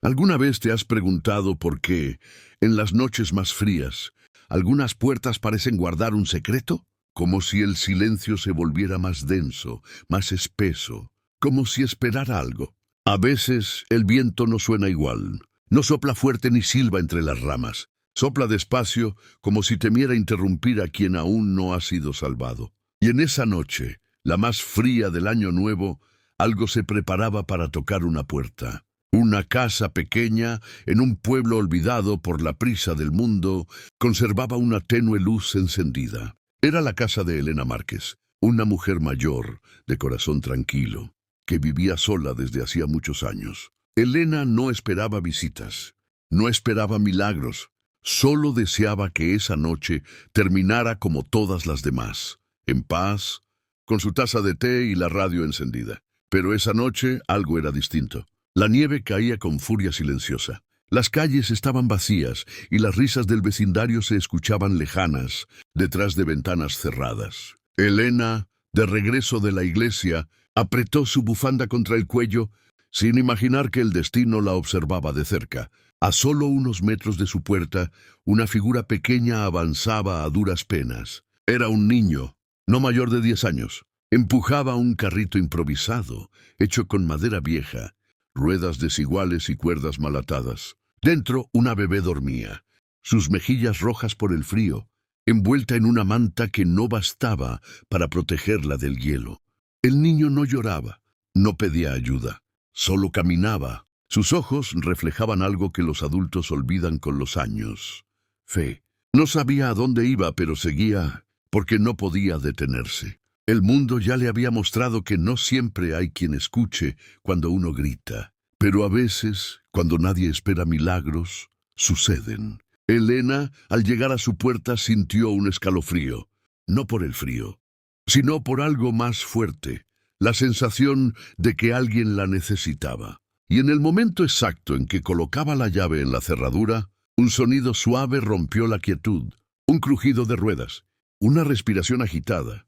¿Alguna vez te has preguntado por qué, en las noches más frías, algunas puertas parecen guardar un secreto? Como si el silencio se volviera más denso, más espeso, como si esperara algo. A veces el viento no suena igual, no sopla fuerte ni silba entre las ramas. Sopla despacio, como si temiera interrumpir a quien aún no ha sido salvado. Y en esa noche, la más fría del año nuevo, algo se preparaba para tocar una puerta. Una casa pequeña, en un pueblo olvidado por la prisa del mundo, conservaba una tenue luz encendida. Era la casa de Elena Márquez, una mujer mayor, de corazón tranquilo, que vivía sola desde hacía muchos años. Elena no esperaba visitas, no esperaba milagros, solo deseaba que esa noche terminara como todas las demás, en paz, con su taza de té y la radio encendida. Pero esa noche algo era distinto. La nieve caía con furia silenciosa. Las calles estaban vacías y las risas del vecindario se escuchaban lejanas, detrás de ventanas cerradas. Elena, de regreso de la iglesia, apretó su bufanda contra el cuello, sin imaginar que el destino la observaba de cerca. A solo unos metros de su puerta, una figura pequeña avanzaba a duras penas. Era un niño, no mayor de 10 años. Empujaba un carrito improvisado, hecho con madera vieja, ruedas desiguales y cuerdas mal atadas. Dentro, una bebé dormía, sus mejillas rojas por el frío, envuelta en una manta que no bastaba para protegerla del hielo. El niño no lloraba, no pedía ayuda, solo caminaba. Sus ojos reflejaban algo que los adultos olvidan con los años: fe. No sabía a dónde iba, pero seguía porque no podía detenerse. El mundo ya le había mostrado que no siempre hay quien escuche cuando uno grita, pero a veces, cuando nadie espera milagros, suceden. Elena, al llegar a su puerta, sintió un escalofrío, no por el frío, sino por algo más fuerte, la sensación de que alguien la necesitaba. Y en el momento exacto en que colocaba la llave en la cerradura, un sonido suave rompió la quietud, un crujido de ruedas, una respiración agitada.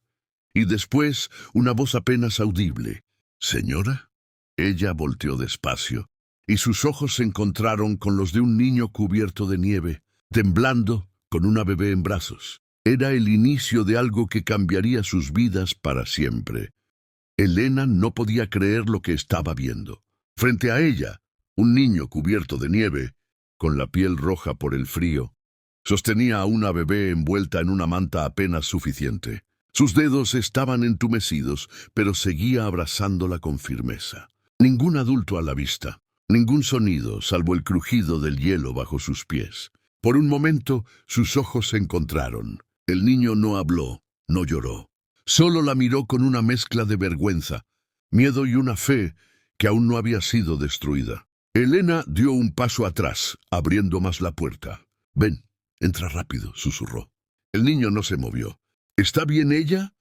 Y después, una voz apenas audible. ¿Señora? Ella volteó despacio, y sus ojos se encontraron con los de un niño cubierto de nieve, temblando, con una bebé en brazos. Era el inicio de algo que cambiaría sus vidas para siempre. Elena no podía creer lo que estaba viendo. Frente a ella, un niño cubierto de nieve, con la piel roja por el frío, sostenía a una bebé envuelta en una manta apenas suficiente. Sus dedos estaban entumecidos, pero seguía abrazándola con firmeza. Ningún adulto a la vista, ningún sonido salvo el crujido del hielo bajo sus pies. Por un momento, sus ojos se encontraron. El niño no habló, no lloró. Solo la miró con una mezcla de vergüenza, miedo y una fe que aún no había sido destruida. Elena dio un paso atrás, abriendo más la puerta. «Ven, entra rápido», susurró. El niño no se movió. «¿Está bien ella?»,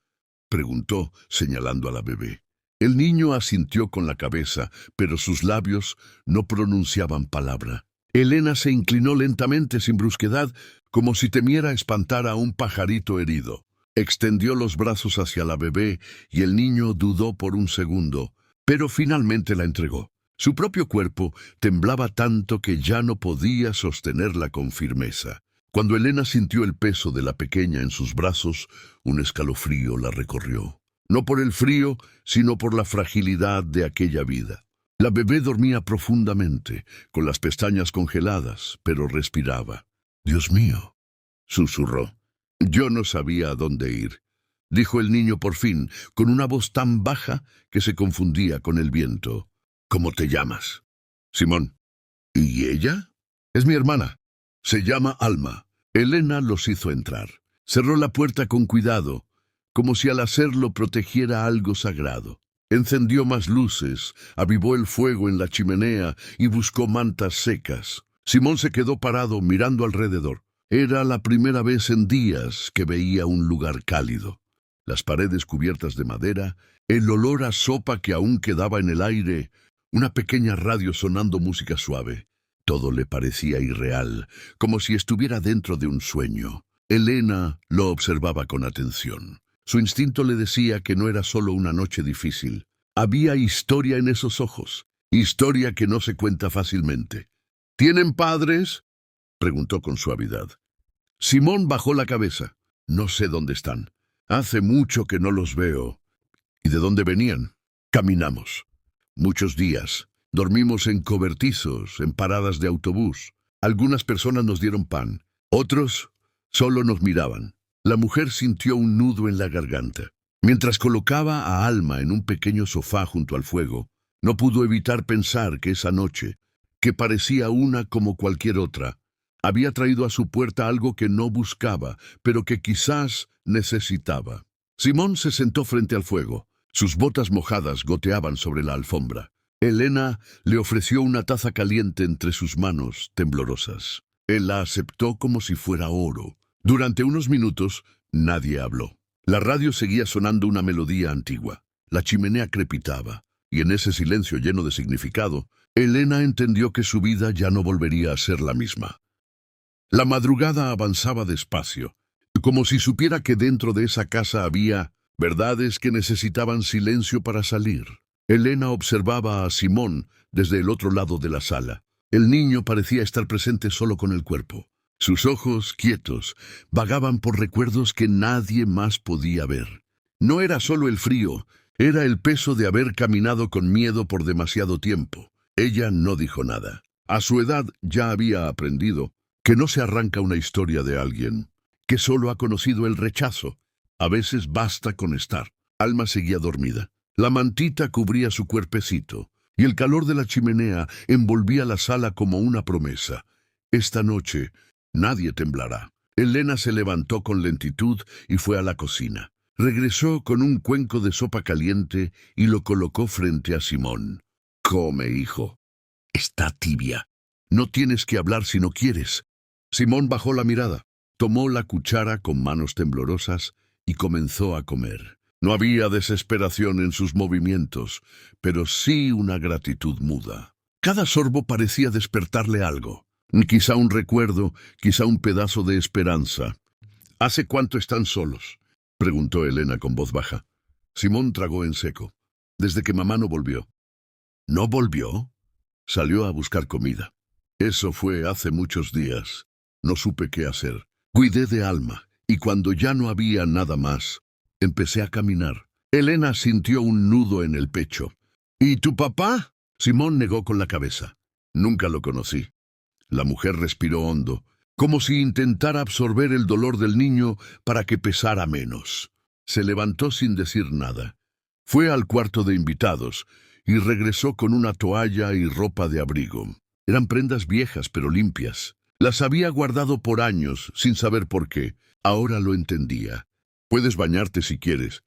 preguntó, señalando a la bebé. El niño asintió con la cabeza, pero sus labios no pronunciaban palabra. Elena se inclinó lentamente, sin brusquedad, como si temiera espantar a un pajarito herido. Extendió los brazos hacia la bebé y el niño dudó por un segundo, pero finalmente la entregó. Su propio cuerpo temblaba tanto que ya no podía sostenerla con firmeza. Cuando Elena sintió el peso de la pequeña en sus brazos, un escalofrío la recorrió. No por el frío, sino por la fragilidad de aquella vida. La bebé dormía profundamente, con las pestañas congeladas, pero respiraba. «Dios mío», susurró. «Yo no sabía a dónde ir», dijo el niño por fin, con una voz tan baja que se confundía con el viento. «¿Cómo te llamas?» «Simón». «¿Y ella?» «Es mi hermana. Se llama Alma». Elena los hizo entrar. Cerró la puerta con cuidado, como si al hacerlo protegiera algo sagrado. Encendió más luces, avivó el fuego en la chimenea y buscó mantas secas. Simón se quedó parado mirando alrededor. Era la primera vez en días que veía un lugar cálido. Las paredes cubiertas de madera, el olor a sopa que aún quedaba en el aire, una pequeña radio sonando música suave. Todo le parecía irreal, como si estuviera dentro de un sueño. Elena lo observaba con atención. Su instinto le decía que no era solo una noche difícil. Había historia en esos ojos, Historia que no se cuenta fácilmente. ¿Tienen padres? Preguntó con suavidad. Simón bajó la cabeza. No sé dónde están. Hace mucho que no los veo. ¿Y de dónde venían? Caminamos. Muchos días. Dormimos en cobertizos, en paradas de autobús. Algunas personas nos dieron pan. Otros solo nos miraban. La mujer sintió un nudo en la garganta. Mientras colocaba a Alma en un pequeño sofá junto al fuego, no pudo evitar pensar que esa noche, que parecía una como cualquier otra, había traído a su puerta algo que no buscaba, pero que quizás necesitaba. Simón se sentó frente al fuego. Sus botas mojadas goteaban sobre la alfombra. Elena le ofreció una taza caliente entre sus manos temblorosas. Él la aceptó como si fuera oro. Durante unos minutos, nadie habló. La radio seguía sonando una melodía antigua. La chimenea crepitaba, y en ese silencio lleno de significado, Elena entendió que su vida ya no volvería a ser la misma. La madrugada avanzaba despacio, como si supiera que dentro de esa casa había verdades que necesitaban silencio para salir. Elena observaba a Simón desde el otro lado de la sala. El niño parecía estar presente solo con el cuerpo. Sus ojos, quietos, vagaban por recuerdos que nadie más podía ver. No era solo el frío, era el peso de haber caminado con miedo por demasiado tiempo. Ella no dijo nada. A su edad ya había aprendido que no se arranca una historia de alguien, que solo ha conocido el rechazo. A veces basta con estar. Alma seguía dormida. La mantita cubría su cuerpecito, y el calor de la chimenea envolvía la sala como una promesa. Esta noche nadie temblará. Elena se levantó con lentitud y fue a la cocina. Regresó con un cuenco de sopa caliente y lo colocó frente a Simón. «Come, hijo. Está tibia. No tienes que hablar si no quieres». Simón bajó la mirada, tomó la cuchara con manos temblorosas y comenzó a comer. No había desesperación en sus movimientos, pero sí una gratitud muda. Cada sorbo parecía despertarle algo. Quizá un recuerdo, quizá un pedazo de esperanza. «¿Hace cuánto están solos?», preguntó Elena con voz baja. Simón tragó en seco. «Desde que mamá no volvió». «¿No volvió?». «Salió a buscar comida». «Eso fue hace muchos días. No supe qué hacer. Cuidé de Alma, y cuando ya no había nada más, empecé a caminar». Elena sintió un nudo en el pecho. «¿Y tu papá?». Simón negó con la cabeza. «Nunca lo conocí». La mujer respiró hondo, como si intentara absorber el dolor del niño para que pesara menos. Se levantó sin decir nada. Fue al cuarto de invitados y regresó con una toalla y ropa de abrigo. Eran prendas viejas pero limpias. Las había guardado por años, sin saber por qué. Ahora lo entendía. «Puedes bañarte si quieres.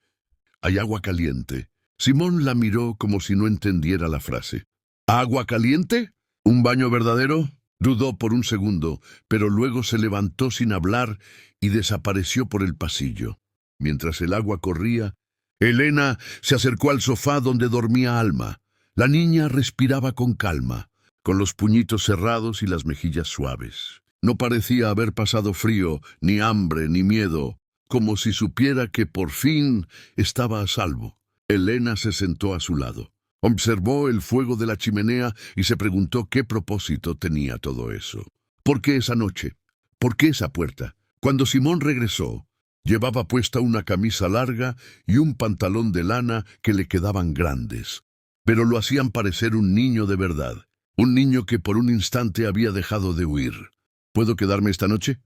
Hay agua caliente». Simón la miró como si no entendiera la frase. «¿Agua caliente? ¿Un baño verdadero?». Dudó por un segundo, pero luego se levantó sin hablar y desapareció por el pasillo. Mientras el agua corría, Elena se acercó al sofá donde dormía Alma. La niña respiraba con calma, con los puñitos cerrados y las mejillas suaves. No parecía haber pasado frío, ni hambre, ni miedo, como si supiera que por fin estaba a salvo. Elena se sentó a su lado. Observó el fuego de la chimenea y se preguntó qué propósito tenía todo eso. ¿Por qué esa noche? ¿Por qué esa puerta? Cuando Simón regresó, llevaba puesta una camisa larga y un pantalón de lana que le quedaban grandes, pero lo hacían parecer un niño de verdad, un niño que por un instante había dejado de huir. «¿Puedo quedarme esta noche?».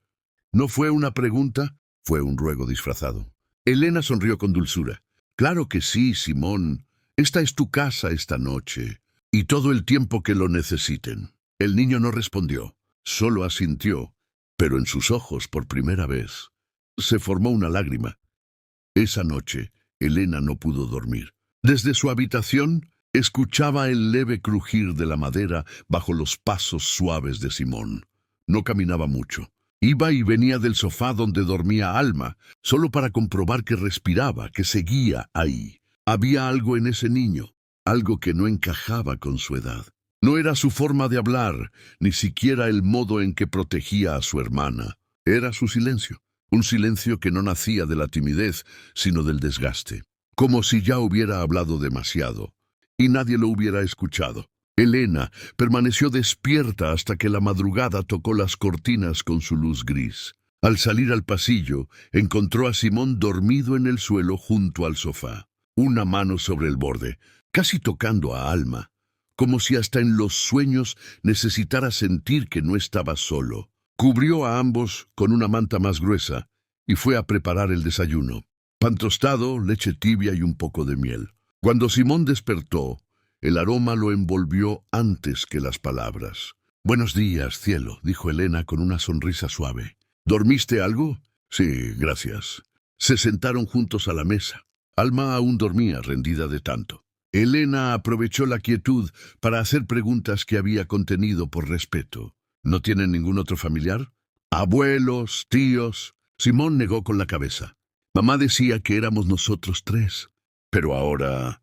No fue una pregunta, fue un ruego disfrazado. Elena sonrió con dulzura. «Claro que sí, Simón. Esta es tu casa esta noche, y todo el tiempo que lo necesiten». El niño no respondió, solo asintió, pero en sus ojos, por primera vez, se formó una lágrima. Esa noche, Elena no pudo dormir. Desde su habitación, escuchaba el leve crujir de la madera bajo los pasos suaves de Simón. No caminaba mucho. Iba y venía del sofá donde dormía Alma, solo para comprobar que respiraba, que seguía ahí. Había algo en ese niño, algo que no encajaba con su edad. No era su forma de hablar, ni siquiera el modo en que protegía a su hermana. Era su silencio, un silencio que no nacía de la timidez, sino del desgaste. Como si ya hubiera hablado demasiado, y nadie lo hubiera escuchado. Elena permaneció despierta hasta que la madrugada tocó las cortinas con su luz gris. Al salir al pasillo, encontró a Simón dormido en el suelo junto al sofá, una mano sobre el borde, casi tocando a Alma, como si hasta en los sueños necesitara sentir que no estaba solo. Cubrió a ambos con una manta más gruesa y fue a preparar el desayuno: pan tostado, leche tibia y un poco de miel. Cuando Simón despertó, el aroma lo envolvió antes que las palabras. «Buenos días, cielo», dijo Elena con una sonrisa suave. «¿Dormiste algo?» «Sí, gracias». Se sentaron juntos a la mesa. Alma aún dormía, rendida de tanto. Elena aprovechó la quietud para hacer preguntas que había contenido por respeto. «¿No tienen ningún otro familiar?» «Abuelos, tíos». Simón negó con la cabeza. «Mamá decía que éramos nosotros 3. Pero ahora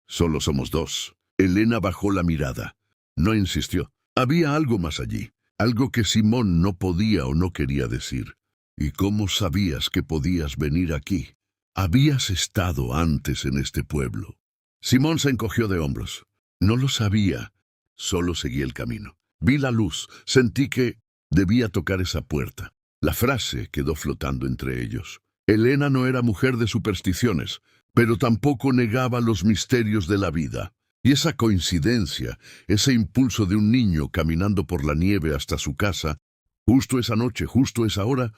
solo somos 2». Elena bajó la mirada. No insistió. Había algo más allí, algo que Simón no podía o no quería decir. «¿Y cómo sabías que podías venir aquí? Habías estado antes en este pueblo». Simón se encogió de hombros. «No lo sabía, solo seguí el camino. Vi la luz, sentí que debía tocar esa puerta». La frase quedó flotando entre ellos. Elena no era mujer de supersticiones, pero tampoco negaba los misterios de la vida. Y esa coincidencia, ese impulso de un niño caminando por la nieve hasta su casa, justo esa noche, justo esa hora,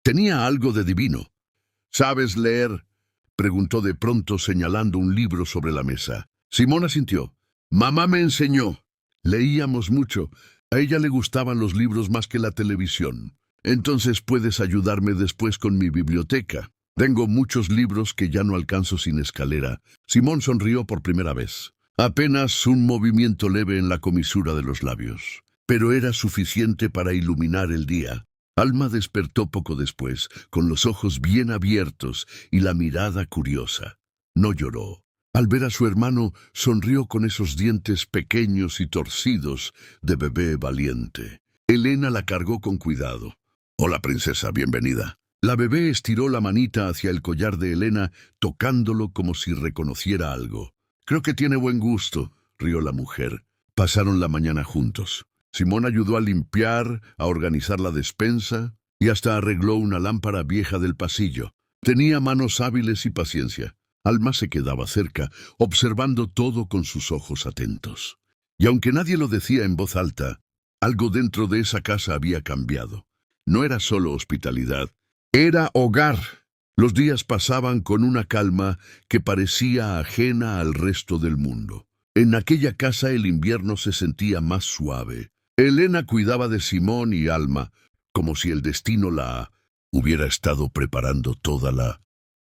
tenía algo de divino. «¿Sabes leer?», preguntó de pronto señalando un libro sobre la mesa. Simón asintió. «Mamá me enseñó». Leíamos mucho. A ella le gustaban los libros más que la televisión. «Entonces puedes ayudarme después con mi biblioteca. Tengo muchos libros que ya no alcanzo sin escalera». Simón sonrió por primera vez. Apenas un movimiento leve en la comisura de los labios, pero era suficiente para iluminar el día. Alma despertó poco después, con los ojos bien abiertos y la mirada curiosa. No lloró. Al ver a su hermano, sonrió con esos dientes pequeños y torcidos de bebé valiente. Elena la cargó con cuidado. «Hola, princesa, bienvenida». La bebé estiró la manita hacia el collar de Elena, tocándolo como si reconociera algo. «Creo que tiene buen gusto», rió la mujer. Pasaron la mañana juntos. Simón ayudó a limpiar, a organizar la despensa y hasta arregló una lámpara vieja del pasillo. Tenía manos hábiles y paciencia. Alma se quedaba cerca, observando todo con sus ojos atentos. Y aunque nadie lo decía en voz alta, algo dentro de esa casa había cambiado. No era solo hospitalidad, era hogar. Los días pasaban con una calma que parecía ajena al resto del mundo. En aquella casa el invierno se sentía más suave. Elena cuidaba de Simón y Alma, como si el destino la hubiera estado preparando toda la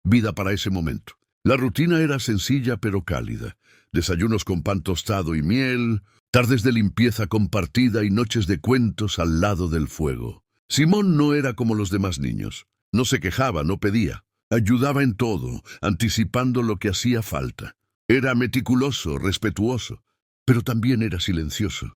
vida para ese momento. La rutina era sencilla pero cálida. Desayunos con pan tostado y miel, tardes de limpieza compartida y noches de cuentos al lado del fuego. Simón no era como los demás niños. No se quejaba, no pedía. Ayudaba en todo, anticipando lo que hacía falta. Era meticuloso, respetuoso, pero también era silencioso.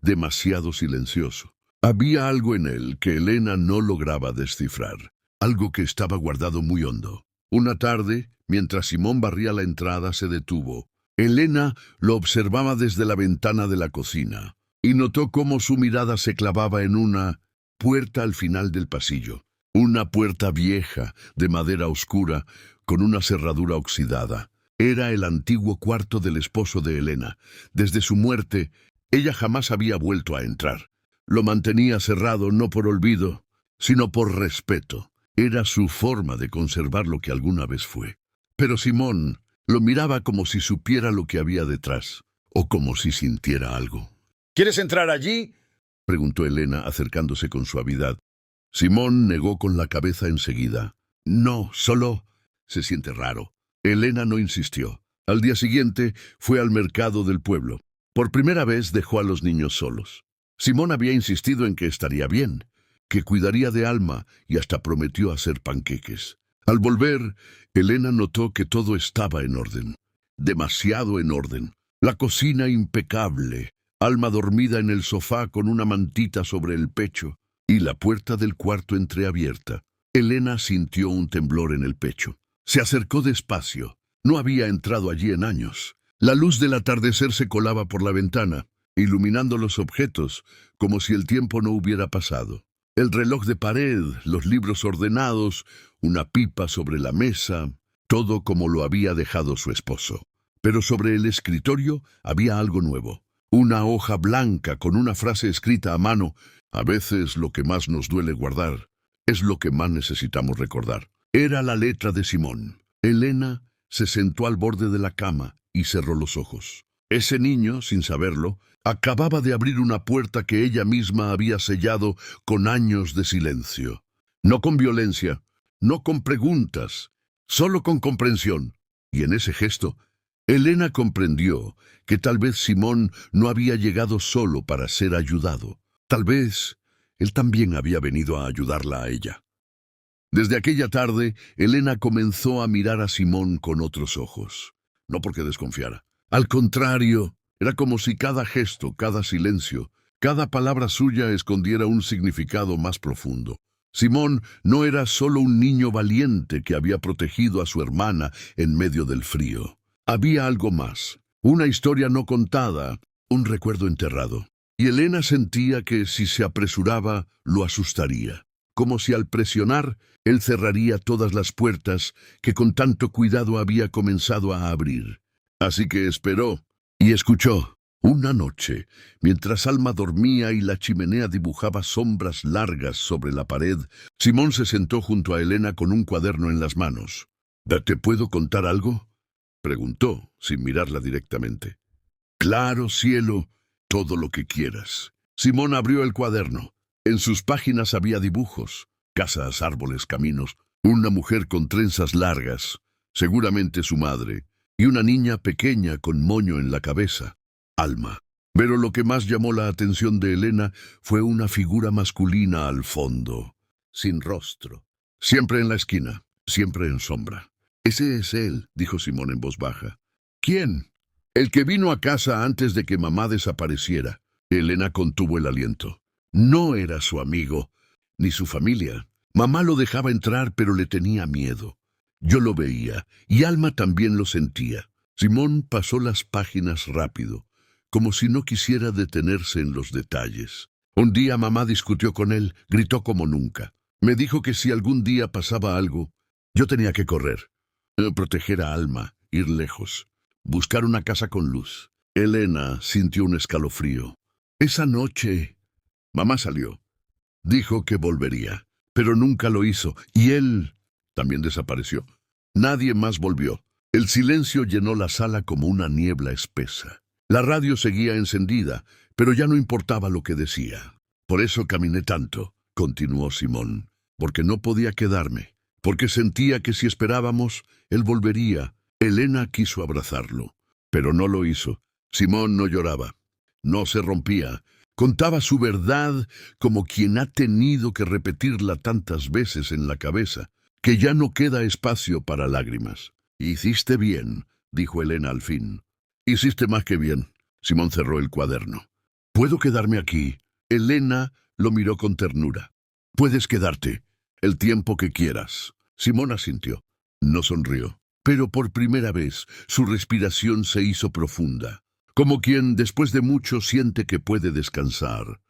Demasiado silencioso. Había algo en él que Elena no lograba descifrar, algo que estaba guardado muy hondo. Una tarde, mientras Simón barría la entrada, se detuvo. Elena lo observaba desde la ventana de la cocina y notó cómo su mirada se clavaba en una puerta al final del pasillo. Una puerta vieja, de madera oscura, con una cerradura oxidada. Era el antiguo cuarto del esposo de Elena. Desde su muerte, ella jamás había vuelto a entrar. Lo mantenía cerrado no por olvido, sino por respeto. Era su forma de conservar lo que alguna vez fue. Pero Simón lo miraba como si supiera lo que había detrás, o como si sintiera algo. ¿Quieres entrar allí?, preguntó Elena, acercándose con suavidad. Simón negó con la cabeza enseguida. «No, solo se siente raro». Elena no insistió. Al día siguiente fue al mercado del pueblo. Por primera vez dejó a los niños solos. Simón había insistido en que estaría bien, que cuidaría de Alma y hasta prometió hacer panqueques. Al volver, Elena notó que todo estaba en orden. Demasiado en orden. La cocina impecable, Alma dormida en el sofá con una mantita sobre el pecho y la puerta del cuarto entreabierta. Elena sintió un temblor en el pecho. Se acercó despacio. No había entrado allí en años. La luz del atardecer se colaba por la ventana. iluminando los objetos, como si el tiempo no hubiera pasado. El reloj de pared, los libros ordenados, una pipa sobre la mesa, todo como lo había dejado su esposo. Pero sobre el escritorio había algo nuevo. Una hoja blanca con una frase escrita a mano. A veces lo que más nos duele guardar es lo que más necesitamos recordar. Era la letra de Simón. Elena se sentó al borde de la cama y cerró los ojos. Ese niño, sin saberlo, acababa de abrir una puerta que ella misma había sellado con años de silencio. No con violencia, no con preguntas, solo con comprensión. Y en ese gesto, Elena comprendió que tal vez Simón no había llegado solo para ser ayudado. Tal vez él también había venido a ayudarla a ella. Desde aquella tarde, Elena comenzó a mirar a Simón con otros ojos. No porque desconfiara. Al contrario, era como si cada gesto, cada silencio, cada palabra suya escondiera un significado más profundo. Simón no era solo un niño valiente que había protegido a su hermana en medio del frío. Había algo más, una historia no contada, un recuerdo enterrado. Y Elena sentía que si se apresuraba, lo asustaría. Como si al presionar, él cerraría todas las puertas que con tanto cuidado había comenzado a abrir. Así que esperó y escuchó. Una noche, mientras Alma dormía y la chimenea dibujaba sombras largas sobre la pared, Simón se sentó junto a Elena con un cuaderno en las manos. ¿Te puedo contar algo?, preguntó, sin mirarla directamente. Claro, cielo, todo lo que quieras. Simón abrió el cuaderno. En sus páginas había dibujos, casas, árboles, caminos, una mujer con trenzas largas, seguramente su madre, y una niña pequeña con moño en la cabeza, Alma. Pero lo que más llamó la atención de Elena fue una figura masculina al fondo, sin rostro, siempre en la esquina, siempre en sombra. Ese es él, dijo Simón en voz baja. ¿Quién? El que vino a casa antes de que mamá desapareciera. Elena contuvo el aliento. No era su amigo, ni su familia. Mamá lo dejaba entrar, pero le tenía miedo. Yo lo veía, y Alma también lo sentía. Simón pasó las páginas rápido, como si no quisiera detenerse en los detalles. Un día mamá discutió con él, gritó como nunca. Me dijo que si algún día pasaba algo, yo tenía que correr. Proteger a Alma, ir lejos, buscar una casa con luz. Elena sintió un escalofrío. Esa noche, mamá salió. Dijo que volvería, pero nunca lo hizo, y él también desapareció. Nadie más volvió. El silencio llenó la sala como una niebla espesa. La radio seguía encendida, pero ya no importaba lo que decía. Por eso caminé tanto, continuó Simón, porque no podía quedarme, porque sentía que si esperábamos, él volvería. Elena quiso abrazarlo, pero no lo hizo. Simón no lloraba, no se rompía. Contaba su verdad como quien ha tenido que repetirla tantas veces en la cabeza, que ya no queda espacio para lágrimas. Hiciste bien, dijo Elena al fin. Hiciste más que bien. Simón cerró el cuaderno. ¿Puedo quedarme aquí? Elena lo miró con ternura. Puedes quedarte, el tiempo que quieras. Simón asintió. No sonrió, pero por primera vez su respiración se hizo profunda, como quien después de mucho siente que puede descansar.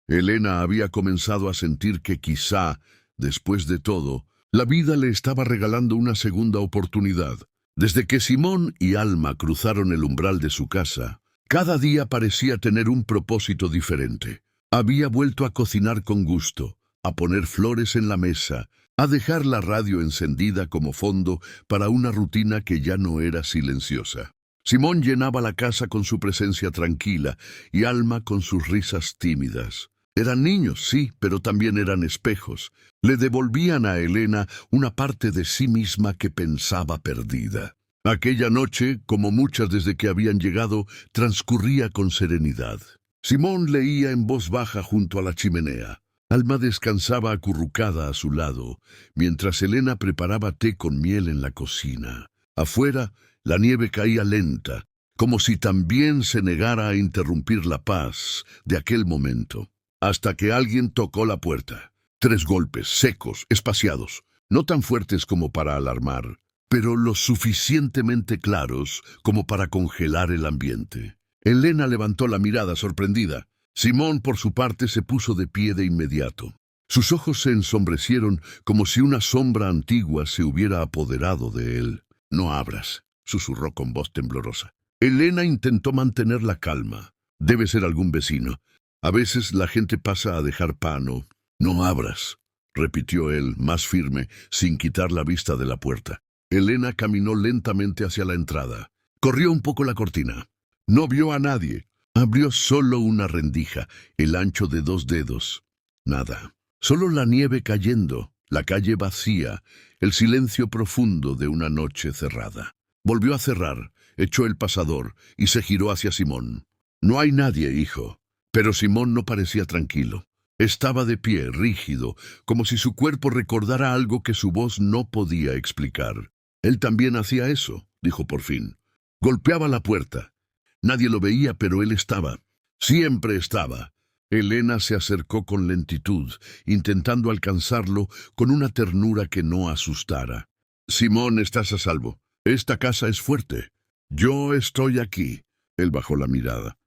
Elena había comenzado a sentir que quizá, después de todo, la vida le estaba regalando una segunda oportunidad. Desde que Simón y Alma cruzaron el umbral de su casa, cada día parecía tener un propósito diferente. Había vuelto a cocinar con gusto, a poner flores en la mesa, a dejar la radio encendida como fondo para una rutina que ya no era silenciosa. Simón llenaba la casa con su presencia tranquila y Alma con sus risas tímidas. Eran niños, sí, pero también eran espejos. Le devolvían a Elena una parte de sí misma que pensaba perdida. Aquella noche, como muchas desde que habían llegado, transcurría con serenidad. Simón leía en voz baja junto a la chimenea. Alma descansaba acurrucada a su lado, mientras Elena preparaba té con miel en la cocina. Afuera, la nieve caía lenta, como si también se negara a interrumpir la paz de aquel momento. Hasta que alguien tocó la puerta. 3 golpes, secos, espaciados, no tan fuertes como para alarmar, pero lo suficientemente claros como para congelar el ambiente. Elena levantó la mirada sorprendida. Simón, por su parte, se puso de pie de inmediato. Sus ojos se ensombrecieron como si una sombra antigua se hubiera apoderado de él. «No abras», susurró con voz temblorosa. Elena intentó mantener la calma. «Debe ser algún vecino. A veces la gente pasa a dejar pan o...» «No abras», repitió él, más firme, sin quitar la vista de la puerta. Elena caminó lentamente hacia la entrada. Corrió un poco la cortina. No vio a nadie. Abrió solo una rendija, el ancho de 2 dedos. Nada. Solo la nieve cayendo, la calle vacía, el silencio profundo de una noche cerrada. Volvió a cerrar, echó el pasador y se giró hacia Simón. «No hay nadie, hijo». Pero Simón no parecía tranquilo. Estaba de pie, rígido, como si su cuerpo recordara algo que su voz no podía explicar. «Él también hacía eso», dijo por fin. Golpeaba la puerta. Nadie lo veía, pero él estaba. Siempre estaba. Elena se acercó con lentitud, intentando alcanzarlo con una ternura que no asustara. «Simón, estás a salvo. Esta casa es fuerte. Yo estoy aquí». Él bajó la mirada.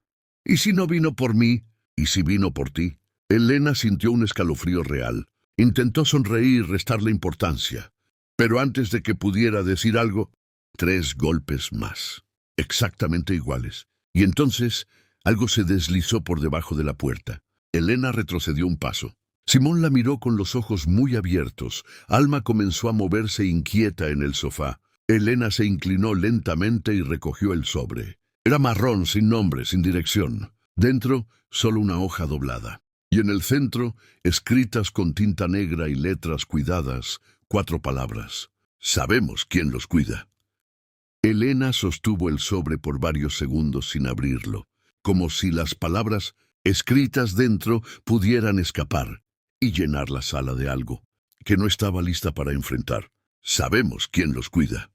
«¿Y si no vino por mí? ¿Y si vino por ti?» Elena sintió un escalofrío real. Intentó sonreír y restarle importancia. Pero antes de que pudiera decir algo, 3 golpes más, exactamente iguales. Y entonces algo se deslizó por debajo de la puerta. Elena retrocedió un paso. Simón la miró con los ojos muy abiertos. Alma comenzó a moverse inquieta en el sofá. Elena se inclinó lentamente y recogió el sobre. Era marrón, sin nombre, sin dirección. Dentro, solo una hoja doblada. Y en el centro, escritas con tinta negra y letras cuidadas, 4 palabras. «Sabemos quién los cuida». Elena sostuvo el sobre por varios segundos sin abrirlo, como si las palabras escritas dentro pudieran escapar y llenar la sala de algo que no estaba lista para enfrentar. «Sabemos quién los cuida».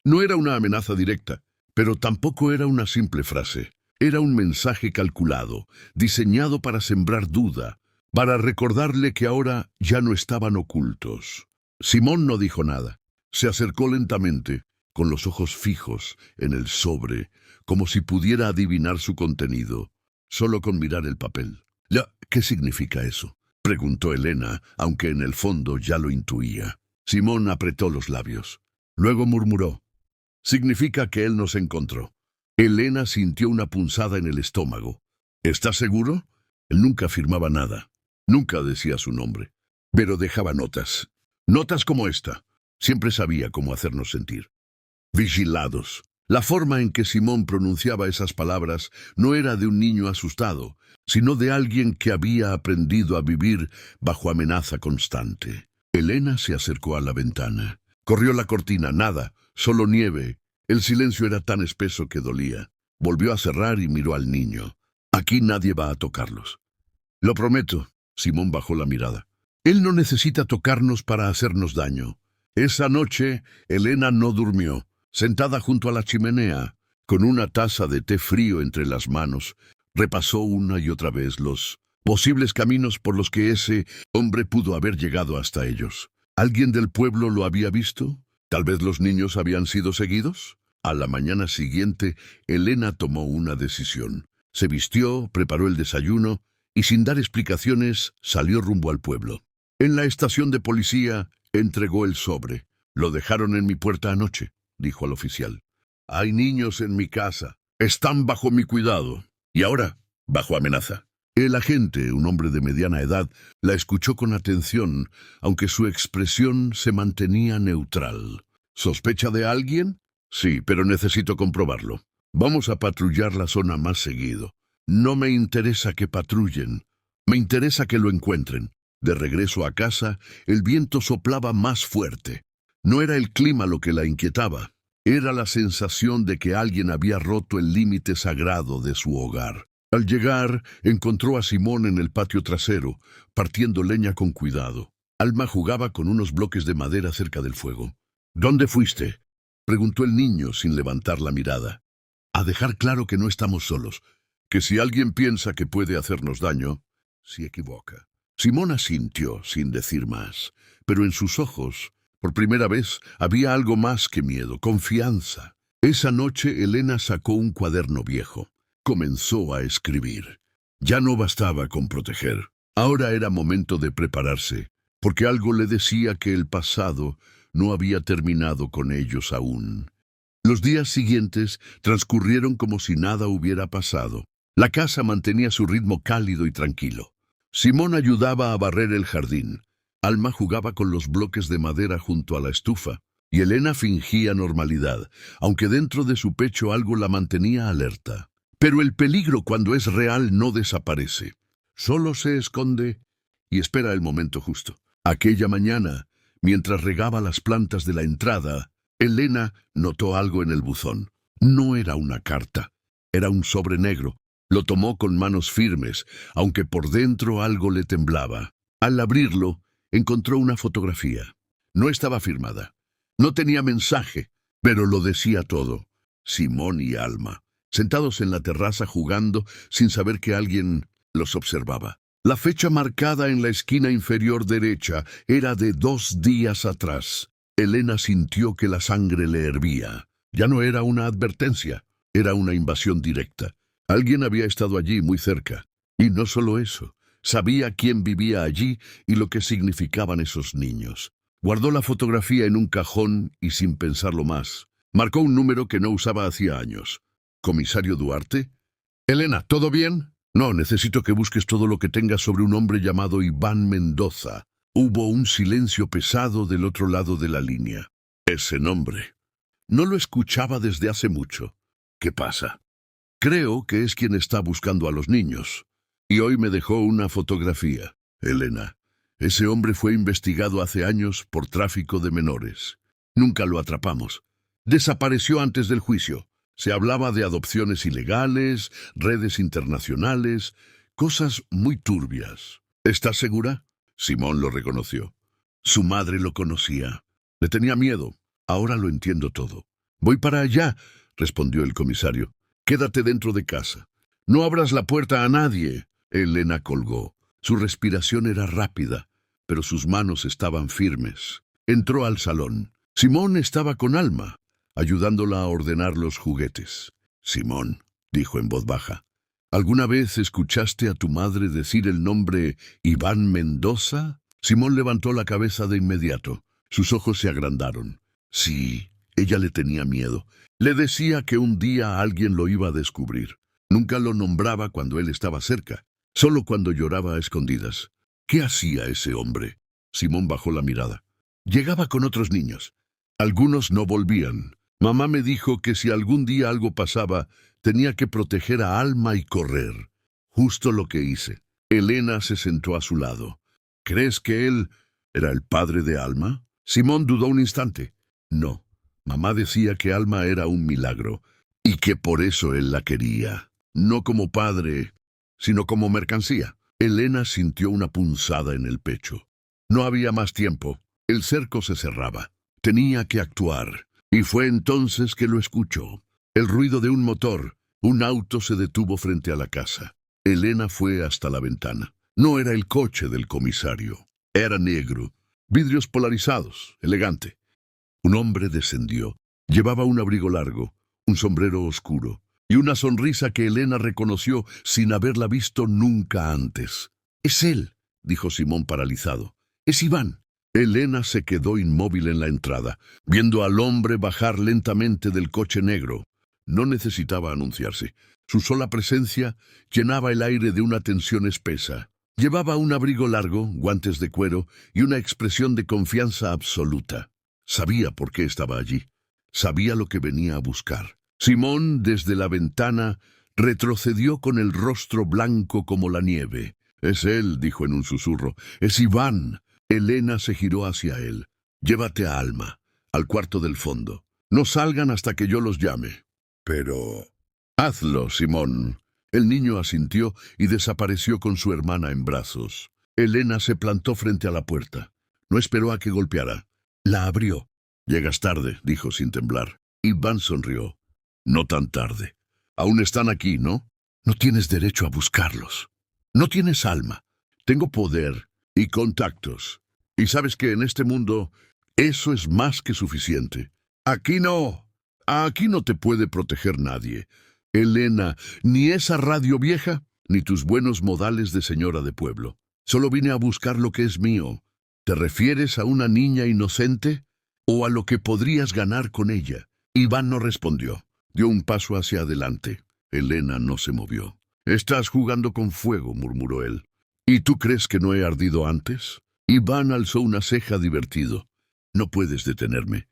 No era una amenaza directa, pero tampoco era una simple frase. Era un mensaje calculado, diseñado para sembrar duda, para recordarle que ahora ya no estaban ocultos. Simón no dijo nada. Se acercó lentamente, con los ojos fijos en el sobre, como si pudiera adivinar su contenido, solo con mirar el papel. «¿Ya qué significa eso?», preguntó Elena, aunque en el fondo ya lo intuía. Simón apretó los labios. Luego murmuró: «Significa que él nos encontró». Elena sintió una punzada en el estómago. «¿Estás seguro?». Él nunca afirmaba nada. Nunca decía su nombre. Pero dejaba notas. Notas como esta. Siempre sabía cómo hacernos sentir. Vigilados. La forma en que Simón pronunciaba esas palabras no era de un niño asustado, sino de alguien que había aprendido a vivir bajo amenaza constante. Elena se acercó a la ventana. Corrió la cortina. Nada, solo nieve. El silencio era tan espeso que dolía. Volvió a cerrar y miró al niño. «Aquí nadie va a tocarlos». «Lo prometo». Simón bajó la mirada. «Él no necesita tocarnos para hacernos daño». Esa noche, Elena no durmió. Sentada junto a la chimenea, con una taza de té frío entre las manos, repasó una y otra vez los posibles caminos por los que ese hombre pudo haber llegado hasta ellos. ¿Alguien del pueblo lo había visto? ¿Tal vez los niños habían sido seguidos? A la mañana siguiente, Elena tomó una decisión. Se vistió, preparó el desayuno y, sin dar explicaciones, salió rumbo al pueblo. En la estación de policía, entregó el sobre. «Lo dejaron en mi puerta anoche», dijo al oficial. «Hay niños en mi casa. Están bajo mi cuidado. Y ahora, bajo amenaza». El agente, un hombre de mediana edad, la escuchó con atención, aunque su expresión se mantenía neutral. «¿Sospecha de alguien?». «Sí, pero necesito comprobarlo. Vamos a patrullar la zona más seguido». «No me interesa que patrullen. Me interesa que lo encuentren». De regreso a casa, el viento soplaba más fuerte. No era el clima lo que la inquietaba. Era la sensación de que alguien había roto el límite sagrado de su hogar. Al llegar, encontró a Simón en el patio trasero, partiendo leña con cuidado. Alma jugaba con unos bloques de madera cerca del fuego. «¿Dónde fuiste?», preguntó el niño sin levantar la mirada. «A dejar claro que no estamos solos, que si alguien piensa que puede hacernos daño, se equivoca». Simón asintió sin decir más, pero en sus ojos, por primera vez, había algo más que miedo, confianza. Esa noche Elena sacó un cuaderno viejo. Comenzó a escribir. Ya no bastaba con proteger. Ahora era momento de prepararse, porque algo le decía que el pasado no había terminado con ellos aún. Los días siguientes transcurrieron como si nada hubiera pasado. La casa mantenía su ritmo cálido y tranquilo. Simón ayudaba a barrer el jardín. Alma jugaba con los bloques de madera junto a la estufa, y Elena fingía normalidad, aunque dentro de su pecho algo la mantenía alerta. Pero el peligro cuando es real no desaparece. Solo se esconde y espera el momento justo. Aquella mañana, mientras regaba las plantas de la entrada, Elena notó algo en el buzón. No era una carta, era un sobre negro. Lo tomó con manos firmes, aunque por dentro algo le temblaba. Al abrirlo, encontró una fotografía. No estaba firmada. No tenía mensaje, pero lo decía todo. Simón y Alma, sentados en la terraza jugando sin saber que alguien los observaba. La fecha marcada en la esquina inferior derecha era de 2 días atrás. Elena sintió que la sangre le hervía. Ya no era una advertencia, era una invasión directa. Alguien había estado allí muy cerca. Y no solo eso, sabía quién vivía allí y lo que significaban esos niños. Guardó la fotografía en un cajón y sin pensarlo más, marcó un número que no usaba hacía años. ¿Comisario Duarte? Elena, ¿todo bien? No, necesito que busques todo lo que tengas sobre un hombre llamado Iván Mendoza. Hubo un silencio pesado del otro lado de la línea. Ese nombre. No lo escuchaba desde hace mucho. ¿Qué pasa? Creo que es quien está buscando a los niños. Y hoy me dejó una fotografía. Elena, ese hombre fue investigado hace años por tráfico de menores. Nunca lo atrapamos. Desapareció antes del juicio. Se hablaba de adopciones ilegales, redes internacionales, cosas muy turbias. ¿Estás segura? Simón lo reconoció. Su madre lo conocía. Le tenía miedo. Ahora lo entiendo todo. Voy para allá, respondió el comisario. Quédate dentro de casa. No abras la puerta a nadie. Elena colgó. Su respiración era rápida, pero sus manos estaban firmes. Entró al salón. Simón estaba con Alma, ayudándola a ordenar los juguetes. Simón, dijo en voz baja, ¿alguna vez escuchaste a tu madre decir el nombre Iván Mendoza? Simón levantó la cabeza de inmediato. Sus ojos se agrandaron. Sí, ella le tenía miedo. Le decía que un día alguien lo iba a descubrir. Nunca lo nombraba cuando él estaba cerca, solo cuando lloraba a escondidas. ¿Qué hacía ese hombre? Simón bajó la mirada. Llegaba con otros niños. Algunos no volvían. Mamá me dijo que si algún día algo pasaba, tenía que proteger a Alma y correr. Justo lo que hice. Elena se sentó a su lado. ¿Crees que él era el padre de Alma? Simón dudó un instante. No. Mamá decía que Alma era un milagro, y que por eso él la quería. No como padre, sino como mercancía. Elena sintió una punzada en el pecho. No había más tiempo. El cerco se cerraba. Tenía que actuar. Y fue entonces que lo escuchó. El ruido de un motor. Un auto se detuvo frente a la casa. Elena fue hasta la ventana. No era el coche del comisario. Era negro. Vidrios polarizados. Elegante. Un hombre descendió. Llevaba un abrigo largo, un sombrero oscuro y una sonrisa que Elena reconoció sin haberla visto nunca antes. «Es él», dijo Simón paralizado. «Es Iván». Elena se quedó inmóvil en la entrada, viendo al hombre bajar lentamente del coche negro. No necesitaba anunciarse. Su sola presencia llenaba el aire de una tensión espesa. Llevaba un abrigo largo, guantes de cuero y una expresión de confianza absoluta. Sabía por qué estaba allí. Sabía lo que venía a buscar. Simón, desde la ventana, retrocedió con el rostro blanco como la nieve. «Es él», dijo en un susurro. «Es Iván». Elena se giró hacia él. «Llévate a Alma, al cuarto del fondo. No salgan hasta que yo los llame». «Pero...» «Hazlo, Simón». El niño asintió y desapareció con su hermana en brazos. Elena se plantó frente a la puerta. No esperó a que golpeara. La abrió. «Llegas tarde», dijo sin temblar. Iván sonrió. «No tan tarde. Aún están aquí, ¿no? No tienes derecho a buscarlos. No tienes alma. Tengo poder y contactos. Y sabes que en este mundo eso es más que suficiente. Aquí no. Aquí no te puede proteger nadie. Elena, ni esa radio vieja, ni tus buenos modales de señora de pueblo. Solo vine a buscar lo que es mío. ¿Te refieres a una niña inocente o a lo que podrías ganar con ella? Iván no respondió. Dio un paso hacia adelante. Elena no se movió. Estás jugando con fuego, murmuró él. ¿Y tú crees que no he ardido antes? Iván alzó una ceja divertido. No puedes detenerme.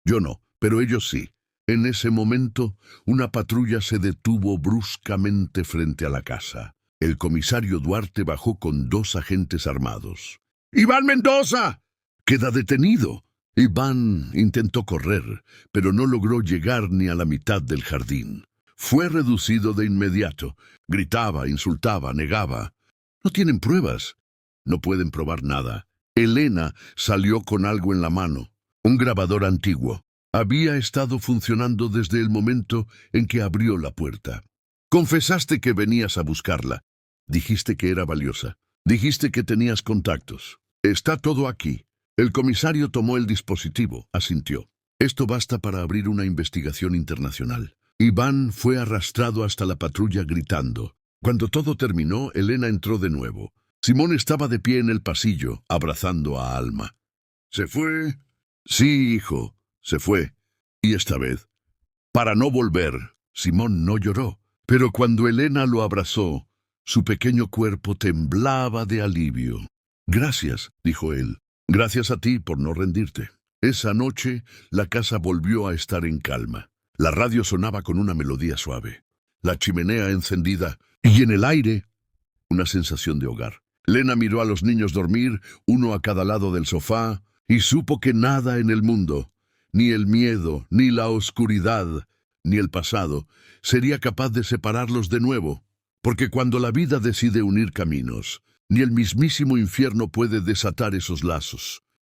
Yo no, pero ellos sí. En ese momento, una patrulla se detuvo bruscamente frente a la casa. El comisario Duarte bajó con 2 agentes armados. ¡Iván Mendoza! ¡Queda detenido! Iván intentó correr, pero no logró llegar ni a la mitad del jardín. Fue reducido de inmediato. Gritaba, insultaba, negaba. No tienen pruebas. No pueden probar nada. Elena salió con algo en la mano. Un grabador antiguo. Había estado funcionando desde el momento en que abrió la puerta. Confesaste que venías a buscarla. Dijiste que era valiosa. Dijiste que tenías contactos. Está todo aquí. El comisario tomó el dispositivo, asintió. Esto basta para abrir una investigación internacional. Iván fue arrastrado hasta la patrulla gritando. Cuando todo terminó, Elena entró de nuevo. Simón estaba de pie en el pasillo, abrazando a Alma. ¿Se fue? Sí, hijo, se fue. Y esta vez, para no volver. Simón no lloró, pero cuando Elena lo abrazó, su pequeño cuerpo temblaba de alivio. Gracias, dijo él. Gracias a ti por no rendirte. Esa noche, la casa volvió a estar en calma. La radio sonaba con una melodía suave. La chimenea encendida y en el aire, una sensación de hogar. Elena miró a los niños dormir, uno a cada lado del sofá, y supo que nada en el mundo, ni el miedo, ni la oscuridad, ni el pasado, sería capaz de separarlos de nuevo. Porque cuando la vida decide unir caminos, ni el mismísimo infierno puede desatar esos lazos.